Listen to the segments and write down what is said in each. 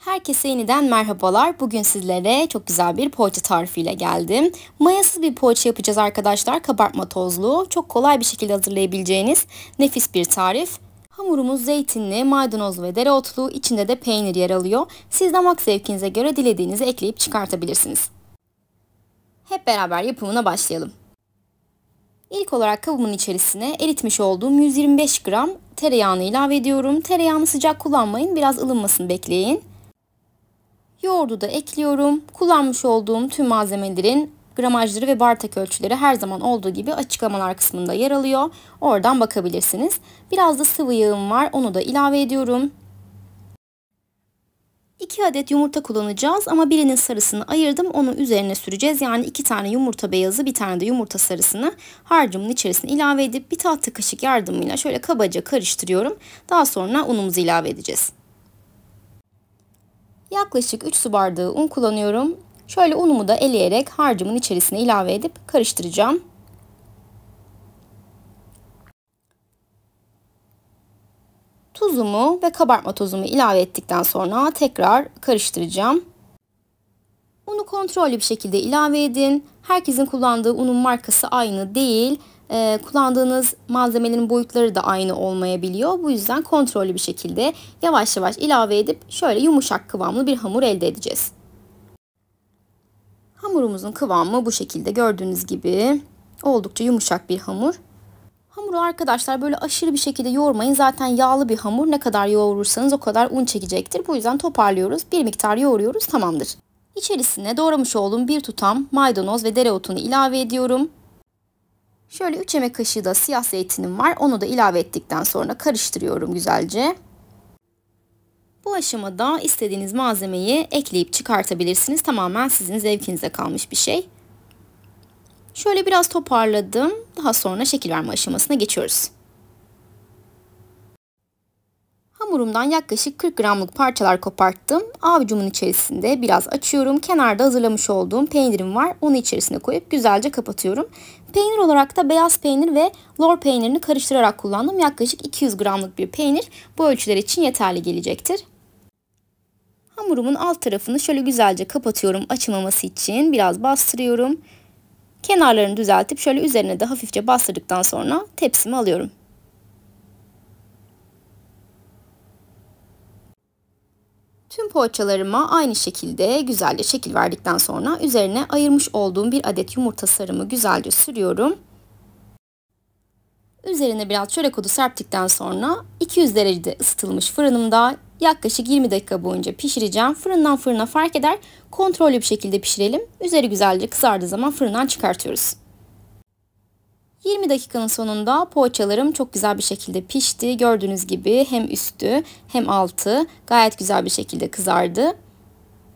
Herkese yeniden merhabalar. Bugün sizlere çok güzel bir poğaça tarifiyle geldim. Mayasız bir poğaça yapacağız arkadaşlar. Kabartma tozlu. Çok kolay bir şekilde hazırlayabileceğiniz nefis bir tarif. Hamurumuz zeytinli, maydanozlu ve dereotlu. İçinde de peynir yer alıyor. Siz damak zevkinize göre dilediğinizi ekleyip çıkartabilirsiniz. Hep beraber yapımına başlayalım. İlk olarak kabımın içerisine eritmiş olduğum 125 gram tereyağını ilave ediyorum. Tereyağını sıcak kullanmayın. Biraz ılınmasını bekleyin. Yoğurdu da ekliyorum. Kullanmış olduğum tüm malzemelerin gramajları ve bardak ölçüleri her zaman olduğu gibi açıklamalar kısmında yer alıyor. Oradan bakabilirsiniz. Biraz da sıvı yağım var. Onu da ilave ediyorum. 2 adet yumurta kullanacağız ama birinin sarısını ayırdım. Onu üzerine süreceğiz. Yani 2 tane yumurta beyazı, bir tane de yumurta sarısını harcımın içerisine ilave edip bir tahta kaşık yardımıyla şöyle kabaca karıştırıyorum. Daha sonra unumuzu ilave edeceğiz. Yaklaşık 3 su bardağı un kullanıyorum. Şöyle unumu da eleyerek harcımın içerisine ilave edip karıştıracağım. Tuzumu ve kabartma tozumu ilave ettikten sonra tekrar karıştıracağım. Unu kontrollü bir şekilde ilave edin. Herkesin kullandığı unun markası aynı değil. Kullandığınız malzemelerin boyutları da aynı olmayabiliyor. Bu yüzden kontrollü bir şekilde yavaş yavaş ilave edip şöyle yumuşak kıvamlı bir hamur elde edeceğiz. Hamurumuzun kıvamı bu şekilde, gördüğünüz gibi oldukça yumuşak bir hamur. Hamuru arkadaşlar böyle aşırı bir şekilde yoğurmayın. Zaten yağlı bir hamur. Ne kadar yoğurursanız o kadar un çekecektir. Bu yüzden toparlıyoruz. Bir miktar yoğuruyoruz, tamamdır. İçerisine doğramış olduğum bir tutam maydanoz ve dereotunu ilave ediyorum. Şöyle 3 yemek kaşığı da siyah zeytinim var. Onu da ilave ettikten sonra karıştırıyorum güzelce. Bu aşamada istediğiniz malzemeyi ekleyip çıkartabilirsiniz. Tamamen sizin zevkinize kalmış bir şey. Şöyle biraz toparladım. Daha sonra şekil verme aşamasına geçiyoruz. Hamurumdan yaklaşık 40 gramlık parçalar koparttım. Avucumun içerisinde biraz açıyorum. Kenarda hazırlamış olduğum peynirim var. Onu içerisine koyup güzelce kapatıyorum. Peynir olarak da beyaz peynir ve lor peynirini karıştırarak kullandım. Yaklaşık 200 gramlık bir peynir bu ölçüler için yeterli gelecektir. Hamurumun alt tarafını şöyle güzelce kapatıyorum açılmaması için. Biraz bastırıyorum. Kenarlarını düzeltip şöyle üzerine de hafifçe bastırdıktan sonra tepsime alıyorum. Tüm poğaçalarıma aynı şekilde güzelce şekil verdikten sonra üzerine ayırmış olduğum bir adet yumurta sarımı güzelce sürüyorum. Üzerine biraz çörek otu serptikten sonra 200 derecede ısıtılmış fırınımda yaklaşık 20 dakika boyunca pişireceğim. Fırından fırına fark eder. Kontrollü bir şekilde pişirelim. Üzeri güzelce kızardığı zaman fırından çıkartıyoruz. 20 dakikanın sonunda poğaçalarım çok güzel bir şekilde pişti. Gördüğünüz gibi hem üstü hem altı gayet güzel bir şekilde kızardı.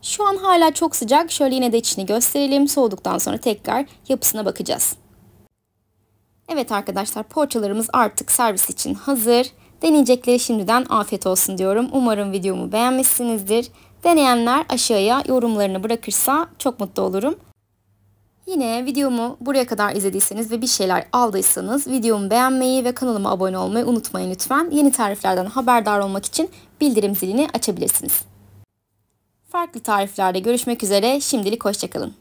Şu an hala çok sıcak. Şöyle yine de içini gösterelim. Soğuduktan sonra tekrar yapısına bakacağız. Evet arkadaşlar, poğaçalarımız artık servis için hazır. Deneyecekleri şimdiden afiyet olsun diyorum. Umarım videomu beğenmişsinizdir. Deneyenler aşağıya yorumlarını bırakırsa çok mutlu olurum. Yine videomu buraya kadar izlediyseniz ve bir şeyler aldıysanız videomu beğenmeyi ve kanalıma abone olmayı unutmayın lütfen. Yeni tariflerden haberdar olmak için bildirim zilini açabilirsiniz. Farklı tariflerde görüşmek üzere. Şimdilik hoşça kalın.